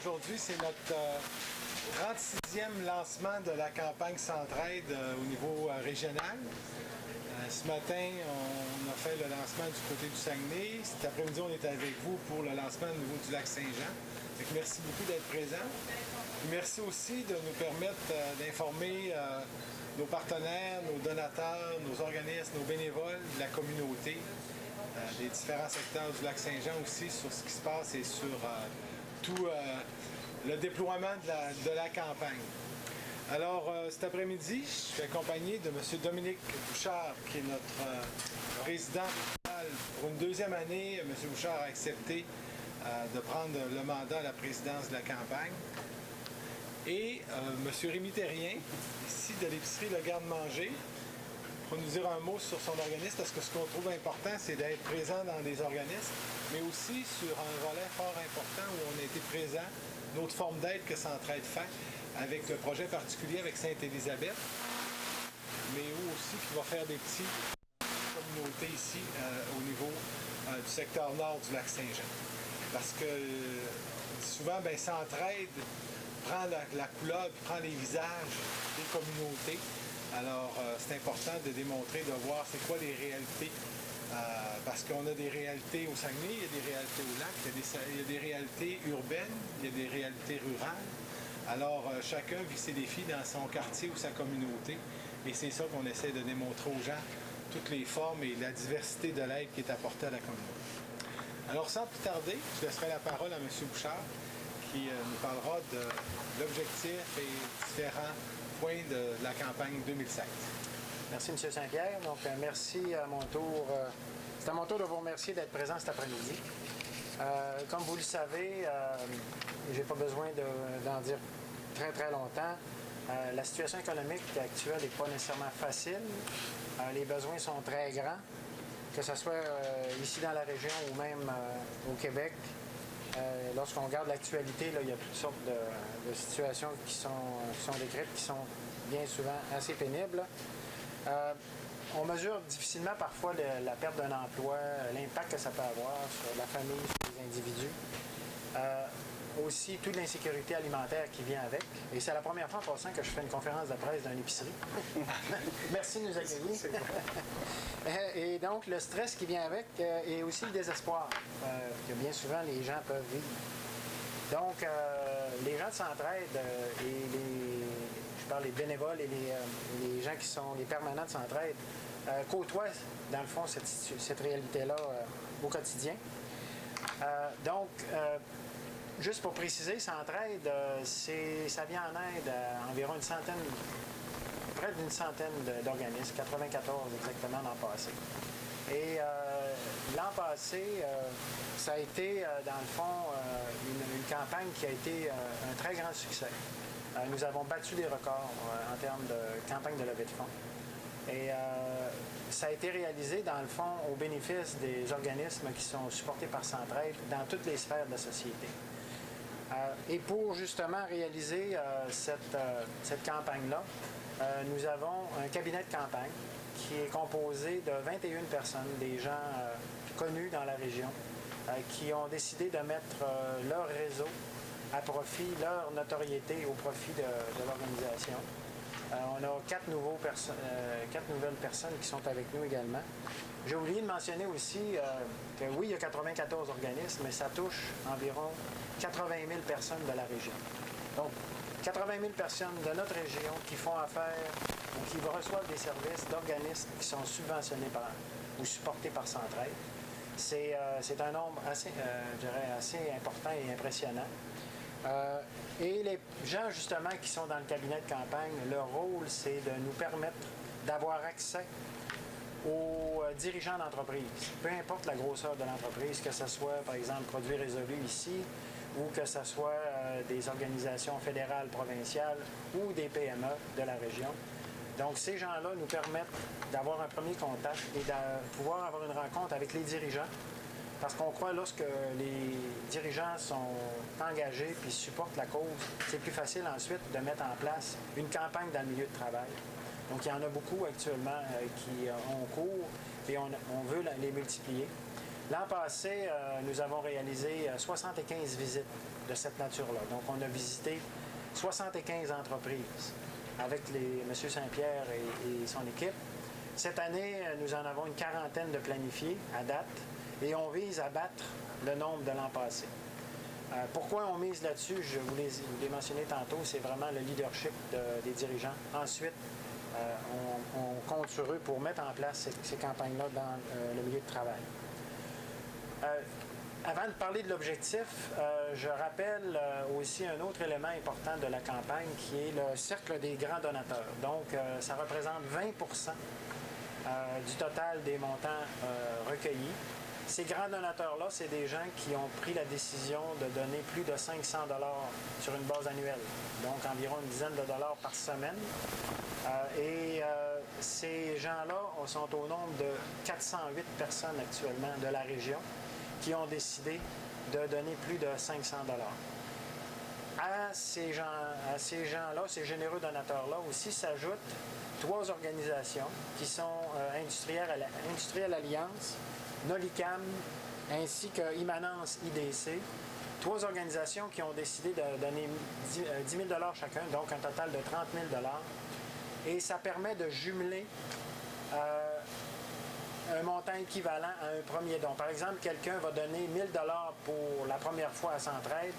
aujourd'hui, c'est notre 36e lancement de la campagne Centraide au niveau régional. Ce matin, on a fait le lancement du côté du Saguenay. Cet après-midi, on est avec vous pour le lancement au niveau du lac Saint-Jean. Merci beaucoup d'être présents. Merci aussi de nous permettre d'informer nos partenaires, nos donateurs, nos organismes, nos bénévoles, la communauté, des différents secteurs du lac Saint-Jean aussi sur ce qui se passe et sur tout le déploiement de la campagne. Alors, cet après-midi, je suis accompagné de M. Dominique Bouchard, qui est notre président. Pour une deuxième année, M. Bouchard a accepté de prendre le mandat à la présidence de la campagne. Et M. Rémi Terrien, ici de l'épicerie Le Garde-Manger, pour nous dire un mot sur son organisme, parce que ce qu'on trouve important, c'est d'être présent dans des organismes, mais aussi sur un volet fort important où on a été présent, notre forme d'aide que Centraide fait, avec le projet particulier avec Sainte-Élisabeth, mais où aussi qui va faire des petites communautés ici au niveau du secteur nord du lac Saint-Jean. Parce que souvent, Centraide prend la couleur, prend les visages des communautés. Alors, c'est important de démontrer, de voir c'est quoi les réalités. Parce qu'on a des réalités au Saguenay, il y a des réalités au lac, il y a des réalités urbaines, il y a des réalités rurales. Alors, chacun vit ses défis dans son quartier ou sa communauté. Et c'est ça qu'on essaie de démontrer aux gens, toutes les formes et la diversité de l'aide qui est apportée à la communauté. Alors, sans plus tarder, je laisserai la parole à M. Bouchard, qui nous parlera de l'objectif et différents points de la campagne 2007. Merci, M. Saint-Pierre. Donc, merci à mon tour. C'est à mon tour de vous remercier d'être présent cet après-midi. Comme vous le savez, je n'ai pas besoin d'en dire très, très longtemps. La situation économique actuelle n'est pas nécessairement facile. Les besoins sont très grands, que ce soit ici dans la région ou même au Québec. Lorsqu'on regarde l'actualité, il y a toutes sortes de situations qui sont décrites, qui sont bien souvent assez pénibles. On mesure difficilement parfois la perte d'un emploi, l'impact que ça peut avoir sur la famille, sur les individus. Aussi, toute l'insécurité alimentaire qui vient avec. Et c'est la première fois en passant que je fais une conférence de presse dans une épicerie. Merci de nous accueillir. Et donc, le stress qui vient avec et aussi le désespoir que bien souvent les gens peuvent vivre. Donc, les gens de Centraide je parle des bénévoles et les gens qui sont les permanents de Centraide, côtoient, dans le fond, cette réalité-là au quotidien. Juste pour préciser, Centraide, ça vient en aide à environ près d'une centaine d'organismes, 94 exactement l'an passé. Et l'an passé, ça a été, dans le fond, une campagne qui a été un très grand succès. Nous avons battu des records en termes de campagne de levée de fonds. Et ça a été réalisé, dans le fond, au bénéfice des organismes qui sont supportés par Centraide dans toutes les sphères de la société. Et pour justement réaliser cette campagne-là, nous avons un cabinet de campagne qui est composé de 21 personnes, des gens connus dans la région, qui ont décidé de mettre leur réseau à profit, leur notoriété au profit de l'organisation. On a 4 nouvelles personnes qui sont avec nous également. J'ai oublié de mentionner aussi que oui, il y a 94 organismes, mais ça touche environ 80 000 personnes de la région. Donc, 80 000 personnes de notre région qui font affaire ou qui reçoivent des services d'organismes qui sont subventionnés ou supportés par Centraide. C'est un nombre assez important et impressionnant. Et les gens, justement, qui sont dans le cabinet de campagne, leur rôle, c'est de nous permettre d'avoir accès aux dirigeants d'entreprise. Peu importe la grosseur de l'entreprise, que ce soit, par exemple, Produits Résolus ici, ou que ce soit des organisations fédérales, provinciales, ou des PME de la région. Donc, ces gens-là nous permettent d'avoir un premier contact et de pouvoir avoir une rencontre avec les dirigeants. Parce qu'on croit, lorsque les dirigeants sont engagés et supportent la cause, c'est plus facile ensuite de mettre en place une campagne dans le milieu de travail. Donc, il y en a beaucoup actuellement qui ont cours et on veut les multiplier. L'an passé, nous avons réalisé 75 visites de cette nature-là. Donc, on a visité 75 entreprises avec M. Saint-Pierre et son équipe. Cette année, nous en avons une quarantaine de planifiés à date et on vise à battre le nombre de l'an passé. Pourquoi on mise là-dessus? Je vous l'ai mentionné tantôt, c'est vraiment le leadership des dirigeants. Ensuite, on compte sur eux pour mettre en place ces campagnes-là dans le milieu de travail. Avant de parler de l'objectif, je rappelle aussi un autre élément important de la campagne qui est le cercle des grands donateurs. Donc, ça représente 20 du total des montants recueillis. Ces grands donateurs-là, c'est des gens qui ont pris la décision de donner plus de 500 $ sur une base annuelle, donc environ une dizaine de dollars par semaine. Ces gens-là sont au nombre de 408 personnes actuellement de la région qui ont décidé de donner plus de 500 $. À ces gens-là, ces généreux donateurs-là aussi s'ajoutent 3 organisations qui sont Industrielle Alliance, Nolicam ainsi que Immanence IDC. 3 organisations qui ont décidé de donner 10 000 $ chacun, donc un total de 30 000 $. Et ça permet de jumeler un montant équivalent à un premier don. Par exemple, quelqu'un va donner 1 000 $ pour la première fois à Centraide.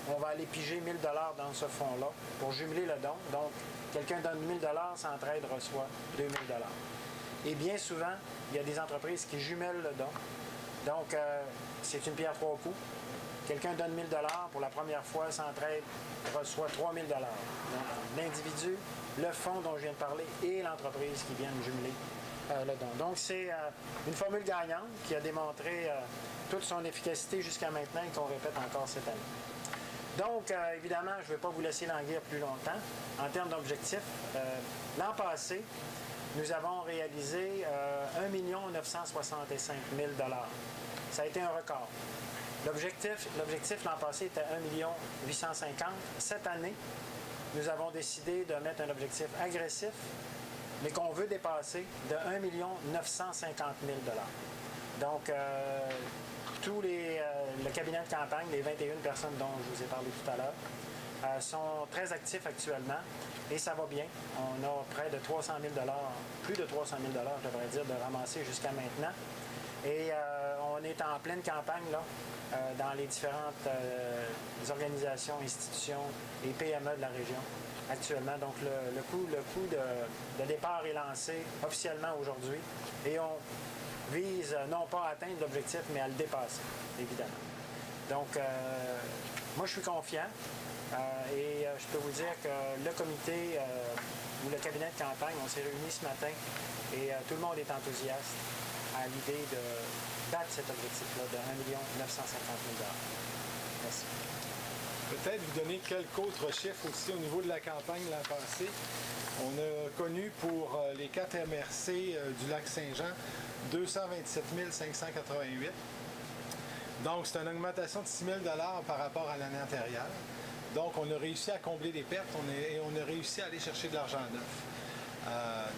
On va aller piger 1 000 $ dans ce fonds-là pour jumeler le don. Donc, quelqu'un donne 1 000 $, Centraide reçoit 2 000 $. Et bien souvent, il y a des entreprises qui jumellent le don. Donc, c'est une pierre 3 coups. Quelqu'un donne 1 000 $ pour la première fois, Centraide reçoit 3 000 $. Donc, l'individu, le fonds dont je viens de parler et l'entreprise qui viennent jumeler le don. Donc, c'est une formule gagnante qui a démontré toute son efficacité jusqu'à maintenant et qu'on répète encore cette année. Donc, évidemment, je ne vais pas vous laisser languir plus longtemps. En termes d'objectifs, l'an passé, nous avons réalisé 1 965 000 $. Ça a été un record. L'objectif l'an passé était 1 850 000 $. Cette année, nous avons décidé de mettre un objectif agressif, mais qu'on veut dépasser de 1 950 000 $. Donc, le cabinet de campagne, les 21 personnes dont je vous ai parlé tout à l'heure, sont très actifs actuellement et ça va bien. On a près de 300 000 $, plus de 300 000 $, je devrais dire, de ramasser jusqu'à maintenant. Et on est en pleine campagne là, dans les différentes organisations, institutions et PME de la région actuellement. Donc le coup de départ est lancé officiellement aujourd'hui et on vise non pas à atteindre l'objectif, mais à le dépasser, évidemment. Donc, moi, je suis confiant et je peux vous dire que le comité ou le cabinet de campagne, on s'est réunis ce matin et tout le monde est enthousiaste à l'idée de battre cet objectif-là de 1 950 000 $. Merci. Peut-être vous donner quelques autres chiffres aussi au niveau de la campagne l'an passé. On a connu pour les 4 MRC du Lac-Saint-Jean 227 588. Donc, c'est une augmentation de 6 000 $ par rapport à l'année antérieure. Donc, on a réussi à combler des pertes et on a réussi à aller chercher de l'argent neuf.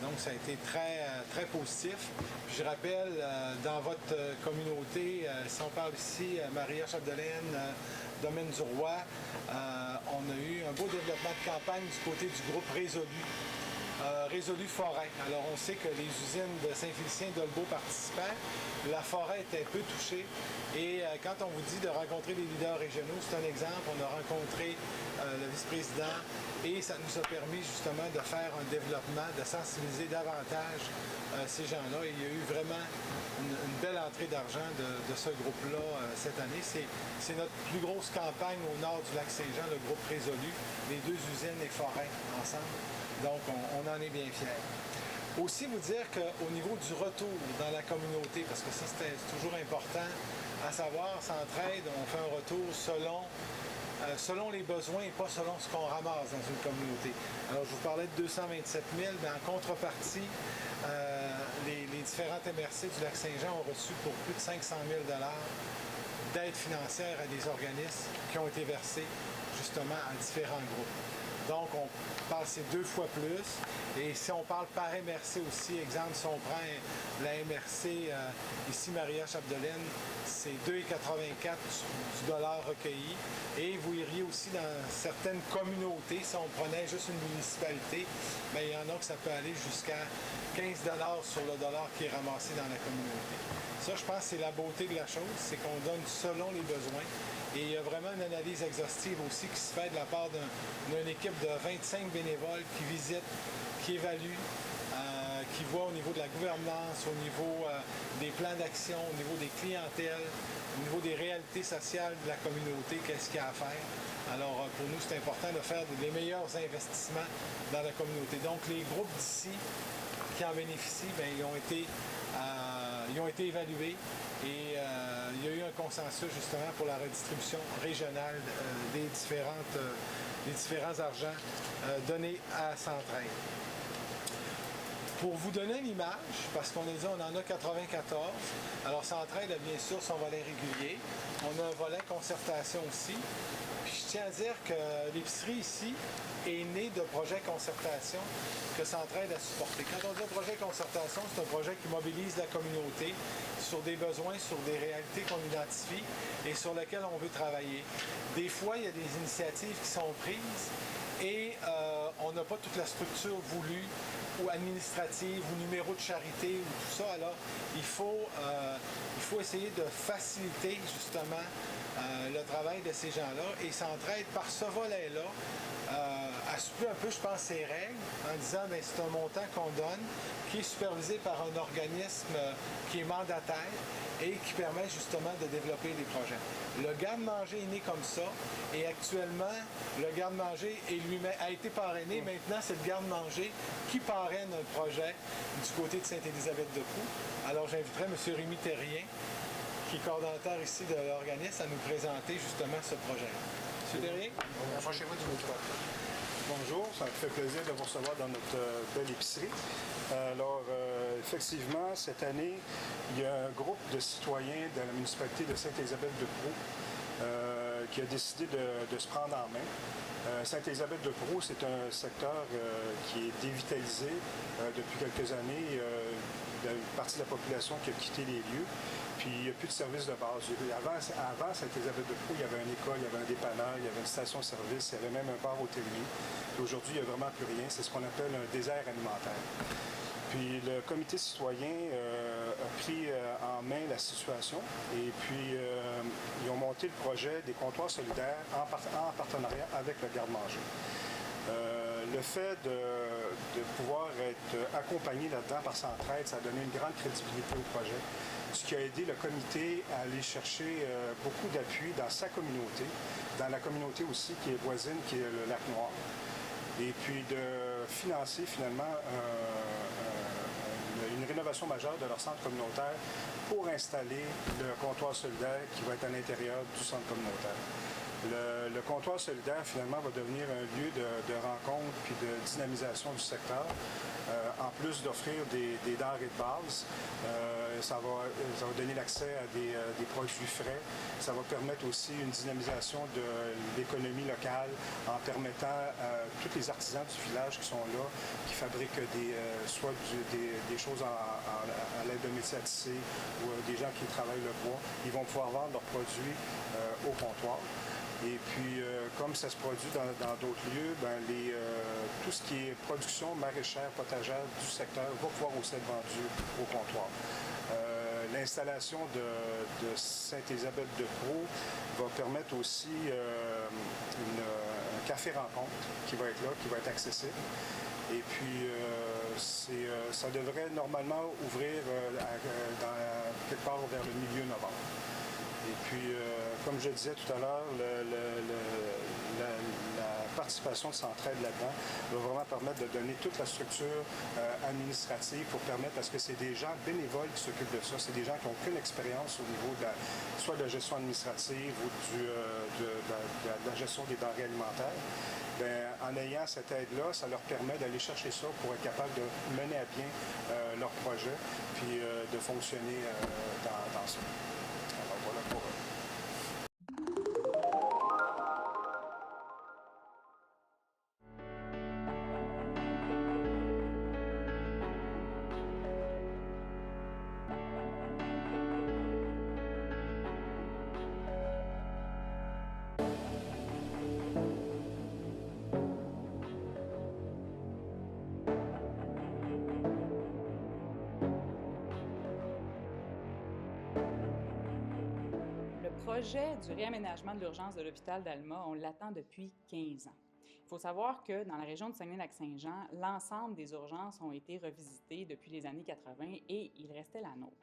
Donc, ça a été très, très positif. Puis, je rappelle, dans votre communauté, si on parle ici, Maria-Chapdelaine, Domaine du Roi, on a eu un beau développement de campagne du côté du groupe Résolu. Résolu Forêt. Alors, on sait que les usines de Saint-Félicien d'Olbeau participaient. La forêt était peu touchée. Et quand on vous dit de rencontrer des leaders régionaux, c'est un exemple. On a rencontré le vice-président et ça nous a permis justement de faire un développement, de sensibiliser davantage ces gens-là. Et il y a eu vraiment une belle entrée d'argent de ce groupe-là cette année. C'est notre plus grosse campagne au nord du Lac-Saint-Jean, le groupe Résolu, les 2 usines et forêts ensemble. Donc, on en est bien fiers. Aussi, vous dire qu'au niveau du retour dans la communauté, parce que ça, c'est toujours important, à savoir, Centraide, on fait un retour selon les besoins et pas selon ce qu'on ramasse dans une communauté. Alors, je vous parlais de 227 000, mais en contrepartie, les différentes MRC du Lac-Saint-Jean ont reçu pour plus de 500 000 $ d'aide financière à des organismes qui ont été versés justement à différents groupes. Donc, on parle c'est 2 fois plus. Et si on parle par MRC aussi, exemple, si on prend la MRC ici, Maria Chapdelaine, c'est 2,84 du dollar recueilli. Et vous iriez aussi dans certaines communautés, si on prenait juste une municipalité, bien, il y en a que ça peut aller jusqu'à 15 sur le dollar qui est ramassé dans la communauté. Ça, je pense, c'est la beauté de la chose, c'est qu'on donne selon les besoins. Et il y a vraiment une analyse exhaustive aussi qui se fait de la part d'une équipe de 25 bénévoles qui visitent, qui évaluent, qui voient au niveau de la gouvernance, au niveau des plans d'action, au niveau des clientèles, au niveau des réalités sociales de la communauté, qu'est-ce qu'il y a à faire. Alors, pour nous, c'est important de faire les meilleurs investissements dans la communauté. Donc, les groupes d'ici qui en bénéficient, bien, ils ont été évalués et il y a eu un consensus justement pour la redistribution régionale des différents argents donnés à Centraide. Pour vous donner une image, parce qu'on a dit on en a 94, alors Centraide a bien sûr son volet régulier, on a un volet concertation aussi, puis je tiens à dire que l'épicerie ici est née de projets concertation que Centraide a supporté. Quand on dit un projet concertation, c'est un projet qui mobilise la communauté sur des besoins, sur des réalités qu'on identifie et sur lesquelles on veut travailler. Des fois, il y a des initiatives qui sont prises et on n'a pas toute la structure voulue ou administrative ou numéro de charité ou tout ça. Alors, il faut essayer de faciliter justement le travail de ces gens-là et Centraide, par ce volet-là, assouplit un peu, je pense, ses règles en disant bien, c'est un montant qu'on donne qui est supervisé par un organisme qui est mandataire et qui permet justement de développer des projets. Le garde-manger est né comme ça et actuellement, le garde-manger a été parrainé. Maintenant, c'est le garde-manger qui parraine un projet du côté de Sainte-Élisabeth-de-Pau. Alors, j'inviterai M. Rémi Terrien, qui est coordonnateur ici de l'organisme, à nous présenter justement ce projet. M. Terrien? Approchez-vous du micro. Bonjour, ça me fait plaisir de vous recevoir dans notre belle épicerie. Alors, effectivement, cette année, il y a un groupe de citoyens de la municipalité de Sainte-Élisabeth-de-Pau qui a décidé de se prendre en main. Sainte-Élisabeth-de-Pau, c'est un secteur qui est dévitalisé depuis quelques années. Il y a une partie de la population qui a quitté les lieux. Puis il n'y a plus de services de base. Avant Sainte-Élisabeth-de-Pau, il y avait une école, il y avait un dépanneur, il y avait une station-service, il y avait même un bar hôtelier. Aujourd'hui, il n'y a vraiment plus rien. C'est ce qu'on appelle un désert alimentaire. Puis le comité citoyen a pris en main la situation et puis ils ont monté le projet des comptoirs solidaires en partenariat avec le garde-manger. Le fait de pouvoir être accompagné là-dedans par Centraide, ça a donné une grande crédibilité au projet, ce qui a aidé le comité à aller chercher beaucoup d'appui dans sa communauté, dans la communauté aussi qui est voisine, qui est le Lac-Noir, et puis de financer finalement une rénovation majeure de leur centre communautaire pour installer le comptoir solidaire qui va être à l'intérieur du centre communautaire. Le comptoir solidaire, finalement, va devenir un lieu de rencontre puis de dynamisation du secteur. En plus d'offrir des denrées de base, ça va donner l'accès à des produits frais. Ça va permettre aussi une dynamisation de l'économie locale en permettant à tous les artisans du village qui sont là, qui fabriquent soit des choses à l'aide de métier à tisser ou des gens qui travaillent le bois, ils vont pouvoir vendre leurs produits au comptoir. Et puis, comme ça se produit dans d'autres lieux, ben, tout ce qui est production maraîchère, potagère du secteur va pouvoir aussi être vendu au comptoir. L'installation de Sainte-Élisabeth-de-Pau va permettre aussi un café-rencontre qui va être là, qui va être accessible. Et puis, ça devrait normalement ouvrir quelque part vers le milieu novembre. Et puis, comme je disais tout à l'heure, la participation de Centraide là-dedans va vraiment permettre de donner toute la structure administrative pour permettre, parce que c'est des gens bénévoles qui s'occupent de ça, c'est des gens qui n'ont aucune expérience au niveau soit de la gestion administrative ou de la gestion des denrées alimentaires. Bien, en ayant cette aide-là, ça leur permet d'aller chercher ça pour être capable de mener à bien leur projet puis de fonctionner dans ça. Alors voilà pour eux. projet du réaménagement de l'urgence de l'hôpital d'Alma, on l'attend depuis 15 ans. Il faut savoir que dans la région de Saguenay-Lac-Saint-Jean, l'ensemble des urgences ont été revisitées depuis les années 80 et il restait la nôtre.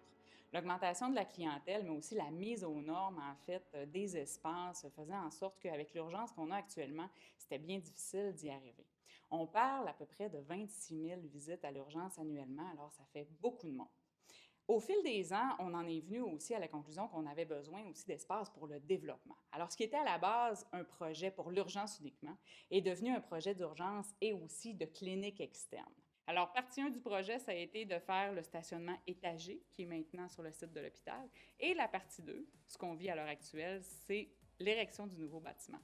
L'augmentation de la clientèle, mais aussi la mise aux normes, en fait, des espaces faisait en sorte qu'avec l'urgence qu'on a actuellement, c'était bien difficile d'y arriver. On parle à peu près de 26 000 visites à l'urgence annuellement, alors ça fait beaucoup de monde. Au fil des ans, on en est venu aussi à la conclusion qu'on avait besoin aussi d'espace pour le développement. Alors, ce qui était à la base un projet pour l'urgence uniquement est devenu un projet d'urgence et aussi de clinique externe. Alors, partie 1 du projet, ça a été de faire le stationnement étagé, qui est maintenant sur le site de l'hôpital. Et la partie 2, ce qu'on vit à l'heure actuelle, c'est l'érection du nouveau bâtiment.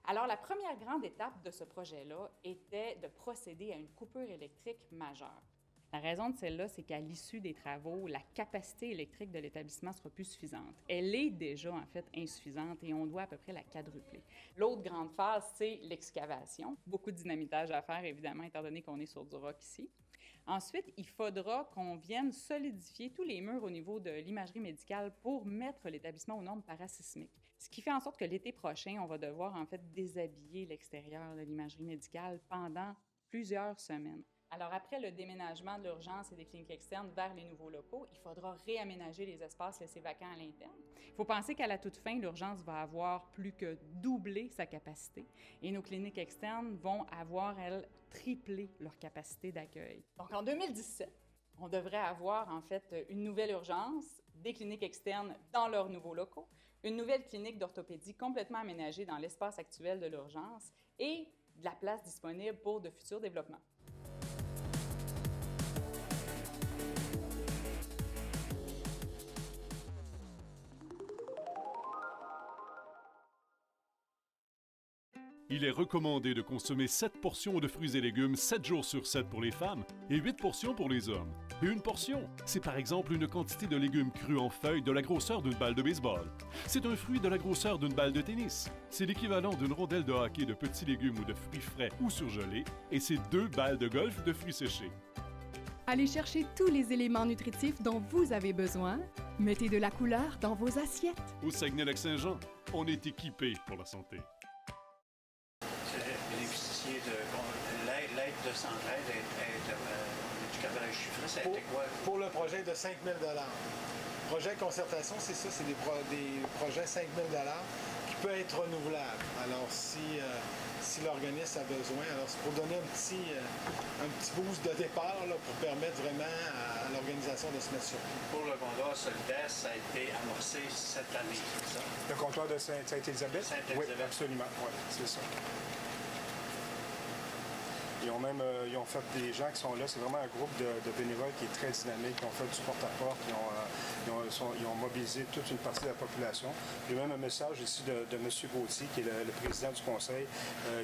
Alors, la première grande étape de ce projet-là était de procéder à une coupure électrique majeure. La raison de celle-là, c'est qu'à l'issue des travaux, la capacité électrique de l'établissement ne sera plus suffisante. Elle est déjà, en fait, insuffisante et on doit à peu près la quadrupler. L'autre grande phase, c'est l'excavation. Beaucoup de dynamitage à faire, évidemment, étant donné qu'on est sur du roc ici. Ensuite, il faudra qu'on vienne solidifier tous les murs au niveau de l'imagerie médicale pour mettre l'établissement aux normes parasismiques. Ce qui fait en sorte que l'été prochain, on va devoir, en fait, déshabiller l'extérieur de l'imagerie médicale pendant plusieurs semaines. Alors, après le déménagement de l'urgence et des cliniques externes vers les nouveaux locaux, il faudra réaménager les espaces laissés vacants à l'interne. Il faut penser qu'à la toute fin, l'urgence va avoir plus que doublé sa capacité et nos cliniques externes vont avoir, elles, triplé leur capacité d'accueil. Donc, en 2017, on devrait avoir, en fait, une nouvelle urgence, des cliniques externes dans leurs nouveaux locaux, une nouvelle clinique d'orthopédie complètement aménagée dans l'espace actuel de l'urgence et de la place disponible pour de futurs développements. Il est recommandé de consommer 7 portions de fruits et légumes 7 jours sur 7 pour les femmes et 8 portions pour les hommes. Et une portion, c'est par exemple une quantité de légumes crus en feuilles de la grosseur d'une balle de baseball. C'est un fruit de la grosseur d'une balle de tennis. C'est l'équivalent d'une rondelle de hockey de petits légumes ou de fruits frais ou surgelés et c'est 2 balles de golf de fruits séchés. Allez chercher tous les éléments nutritifs dont vous avez besoin. Mettez de la couleur dans vos assiettes. Au Saguenay-Lac-Saint-Jean, on est équipé pour la santé. L'aide de Centraide est capable de chiffrer, ça a été quoi? Pour le projet de 5 000 $. Projet concertation, c'est ça, c'est des projets 5 000 $ qui peuvent être renouvelables. Alors, si l'organisme a besoin, alors c'est pour donner un petit boost de départ là, pour permettre vraiment à l'organisation de se mettre sur pied. Pour le comptoir solidaire, ça a été amorcé cette année, c'est ça? Le comptoir de Sainte-Élisabeth? Oui, absolument, oui, c'est ça. Ils ont fait des gens qui sont là, c'est vraiment un groupe de bénévoles qui est très dynamique, qui ont fait du porte-à-porte, ils ont mobilisé toute une partie de la population. J'ai même un message ici de M. Gauthier, qui est le président du conseil,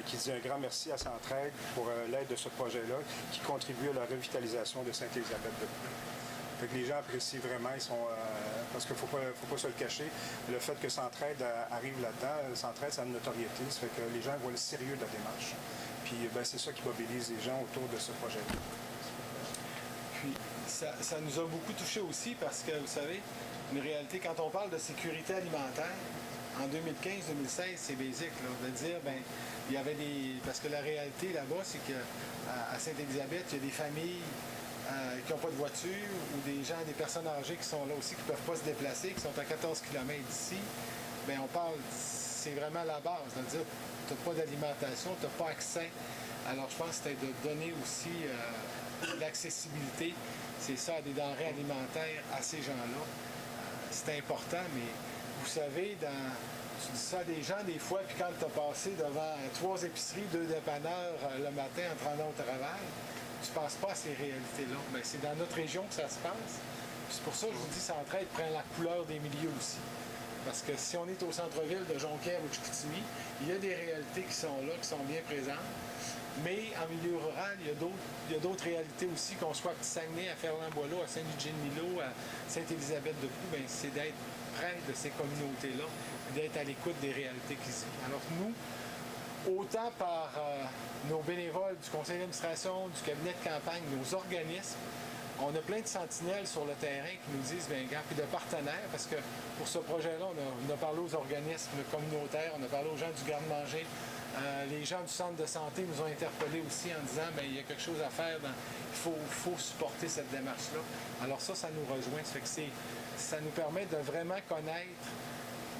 qui dit un grand merci à Centraide pour l'aide de ce projet-là, qui contribue à la revitalisation de Sainte-Élisabeth-de-Prou. Fait que les gens apprécient vraiment, parce qu'il ne faut pas se le cacher, le fait que Centraide arrive là-dedans, Centraide, ça a une notoriété, ça fait que les gens voient le sérieux de la démarche. Puis c'est ça qui mobilise les gens autour de ce projet-là. Puis ça nous a beaucoup touchés aussi parce que, vous savez, une réalité, quand on parle de sécurité alimentaire, en 2015-2016, c'est basique, là, de dire, il y avait parce que la réalité là-bas, c'est qu'à Sainte-Élisabeth, il y a des familles qui n'ont pas de voiture ou des personnes âgées qui sont là aussi, qui ne peuvent pas se déplacer, qui sont à 14 km d'ici. On parle, c'est vraiment la base, de dire, tu n'as pas d'alimentation, tu n'as pas accès. Alors, je pense que c'était de donner aussi l'accessibilité, c'est ça, à des denrées alimentaires à ces gens-là. C'est important, mais vous savez, tu dis ça à des gens des fois, puis quand tu as passé devant 3 épiceries, 2 dépanneurs le matin en te rendant au travail, tu ne penses pas à ces réalités-là. Mais c'est dans notre région que ça se passe. C'est pour ça que je vous dis, Centraide prend la couleur des milieux aussi. Parce que si on est au centre-ville de Jonquière ou de Chicoutimi, il y a des réalités qui sont là, qui sont bien présentes. Mais en milieu rural, il y a d'autres réalités aussi, qu'on soit à Petit-Saguenay, à Ferland-Boileau, à Saint-Eugène-Milo, à Sainte-Élisabeth-de-Prou, c'est d'être près de ces communautés-là, d'être à l'écoute des réalités qui se vivent. Alors nous, autant par nos bénévoles du conseil d'administration, du cabinet de campagne, nos organismes, On a plein de sentinelles sur le terrain qui nous disent, bien, puis de partenaires, parce que pour ce projet-là, on a parlé aux organismes communautaires, on a parlé aux gens du garde-manger. Les gens du centre de santé nous ont interpellés aussi en disant, bien, il y a quelque chose à faire, il faut supporter cette démarche-là. Alors ça nous rejoint. Ça fait que ça nous permet de vraiment connaître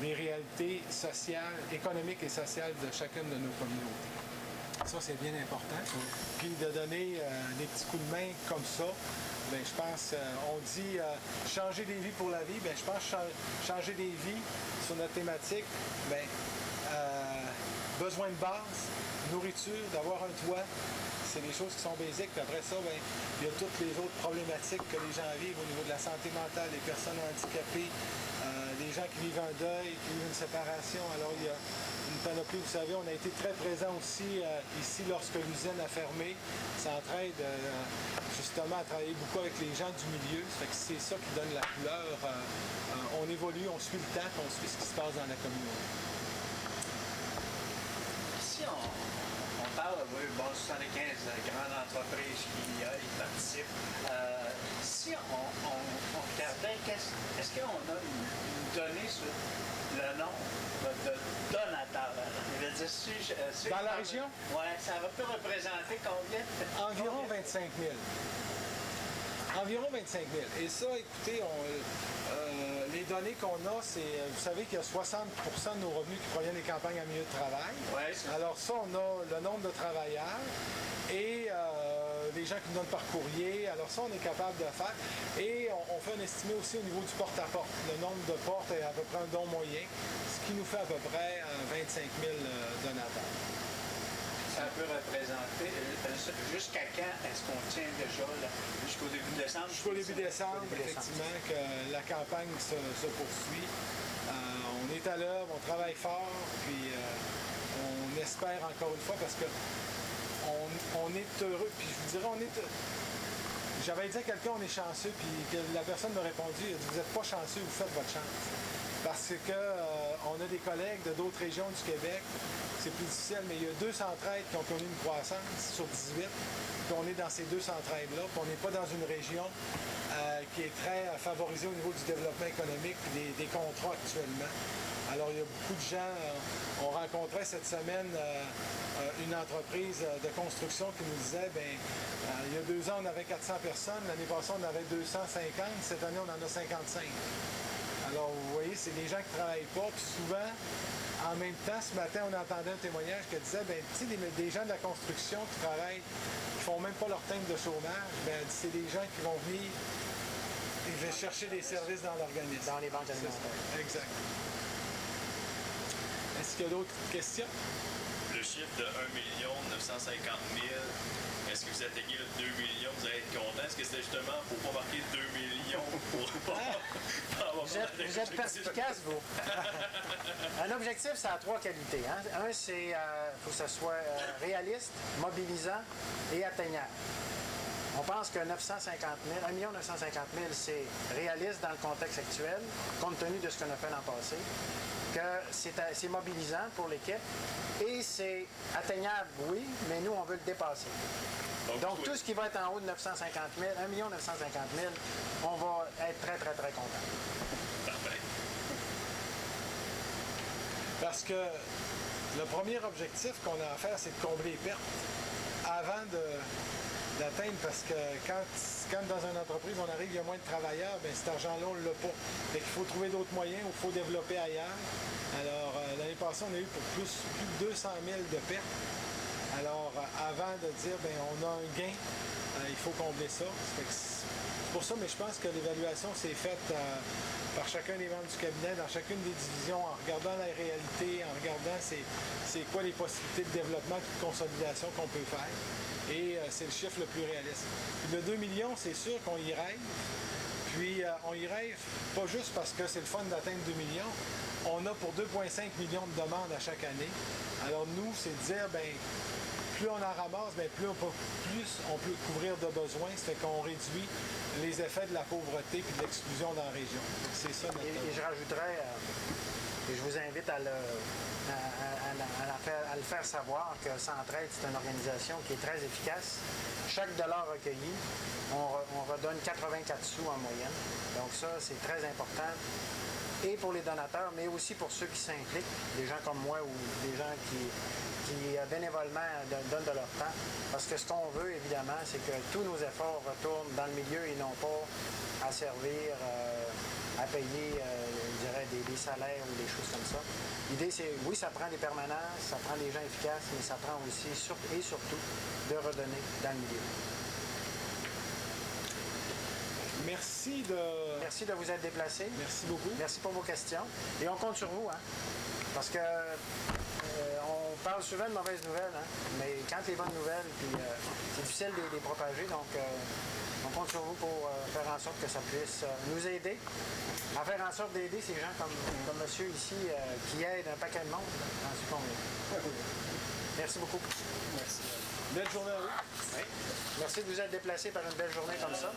les réalités sociales, économiques et sociales de chacune de nos communautés. Ça, c'est bien important. Puis de donner des petits coups de main comme ça, bien, je pense, on dit changer des vies pour la vie, bien, je pense changer des vies sur notre thématique, bien, besoin de base, nourriture, d'avoir un toit, c'est des choses qui sont basiques. Puis après ça, bien, il y a toutes les autres problématiques que les gens vivent au niveau de la santé mentale, les personnes handicapées, les gens qui vivent un deuil, qui vivent une séparation. Alors, il y a une panoplie. Vous savez, on a été très présents aussi ici lorsque l'usine a fermé. Centraide, justement, à travailler beaucoup avec les gens du milieu. Ça fait que c'est ça qui donne la couleur. On évolue, on suit le temps, puis on suit ce qui se passe dans la communauté. Si on parle, oui, bon, 75 grandes entreprises qui y participent. Si on regardait, est-ce qu'on a une donnée sur le nombre de donateurs? Je veux dire, dans la région? Oui, ça peut représenter combien? Environ 25 000. Environ 25 000. Et ça, écoutez, les données qu'on a, c'est, vous savez qu'il y a 60 de nos revenus qui proviennent des campagnes en milieu de travail. Ouais, alors ça, on a le nombre de travailleurs et les gens qui nous donnent par courrier. Alors ça, on est capable de faire. Et on fait un estimé aussi au niveau du porte-à-porte. Le nombre de portes est à peu près un don moyen, ce qui nous fait à peu près 25 000 donateurs. Ça peut représenter, jusqu'à quand est-ce qu'on tient déjà, là, jusqu'au début décembre? Jusqu'au début décembre, effectivement, que la campagne se poursuit. On est à l'œuvre, on travaille fort, puis on espère encore une fois, parce que on est heureux, puis je vous dirais, j'avais dit à quelqu'un, on est chanceux, puis que la personne m'a répondu, elle dit, vous n'êtes pas chanceux, vous faites votre chance. Parce que on a des collègues de d'autres régions du Québec, c'est plus difficile, mais il y a 2 centraides qui ont connu une croissance sur 18, puis on est dans ces 2 centraides-là, puis on n'est pas dans une région qui est très favorisée au niveau du développement économique et des contrats actuellement. Alors, il y a beaucoup de gens, on rencontrait cette semaine une entreprise de construction qui nous disait, bien, il y a 2 ans, on avait 400 personnes, l'année passée, on avait 250, cette année, on en a 55. Alors, vous voyez, c'est des gens qui ne travaillent pas, puis souvent, en même temps, ce matin, on entendait un témoignage qui disait, bien, tu sais, des gens de la construction qui travaillent, qui font même pas leur teinte de chômage, bien, c'est des gens qui vont venir chercher des services dans l'organisme. Dans les banques alimentaires. Exact. Est-ce qu'il y a d'autres questions? Le chiffre de 1 950 000, est-ce que vous atteignez le 2 millions, vous allez être content? Est-ce que c'était justement pour pas marquer 2 millions pour avoir Vous êtes perspicace, vous. Un objectif, ça a 3 qualités. Hein? Un, c'est faut que ça soit réaliste, mobilisant et atteignable. On pense que 1 950 000, c'est réaliste dans le contexte actuel, compte tenu de ce qu'on a fait l'an passé, que c'est mobilisant pour l'équipe et c'est atteignable, oui, mais nous, on veut le dépasser. Donc, tout ce qui va être en haut de 950 000, 1 950 000, on va être très, très, très content. Parfait. Parce que le premier objectif qu'on a à faire, c'est de combler les pertes avant d'atteindre, parce que quand dans une entreprise, on arrive, il y a moins de travailleurs, bien, cet argent-là, on ne l'a pas. Fait qu'il faut trouver d'autres moyens ou il faut développer ailleurs. Alors, l'année passée, on a eu pour plus de 200 000 de pertes. Alors, avant de dire, bien, on a un gain, il faut combler ça. C'est pour ça, mais je pense que l'évaluation s'est faite par chacun des membres du cabinet, dans chacune des divisions, en regardant la réalité, en regardant c'est quoi les possibilités de développement et de consolidation qu'on peut faire. Et c'est le chiffre le plus réaliste. Puis le 2 millions, c'est sûr qu'on y rêve. Puis on y rêve pas juste parce que c'est le fun d'atteindre 2 millions. On a pour 2,5 millions de demandes à chaque année. Alors nous, c'est de dire, bien, plus on en ramasse, bien, plus on peut couvrir de besoins. Ça fait qu'on réduit les effets de la pauvreté et de l'exclusion dans la région. C'est ça notre... Et je rajouterais, Et je vous invite à le faire savoir que Centraide, c'est une organisation qui est très efficace. Chaque dollar recueilli, on redonne 84 sous en moyenne. Donc ça, c'est très important. Et pour les donateurs, mais aussi pour ceux qui s'impliquent, des gens comme moi ou des gens qui bénévolement donnent de leur temps. Parce que ce qu'on veut, évidemment, c'est que tous nos efforts retournent dans le milieu et non pas à servir, à payer, je dirais, des salaires ou des choses comme ça. L'idée, c'est, oui, ça prend des permanences, ça prend des gens efficaces, mais ça prend aussi, et surtout, de redonner dans le milieu. Merci de vous être déplacé. Merci beaucoup. Merci pour vos questions. Et on compte sur vous, hein? Parce que on parle souvent de mauvaises nouvelles, hein? Mais quand les bonnes nouvelles, puis c'est difficile de les propager, donc on compte sur vous pour faire en sorte que ça puisse nous aider à faire en sorte d'aider ces gens comme monsieur ici qui aident un paquet de monde. J'en suis convaincu. Merci beaucoup. Merci. Belle journée à vous. Oui. Merci de vous être déplacé par une belle journée comme ça.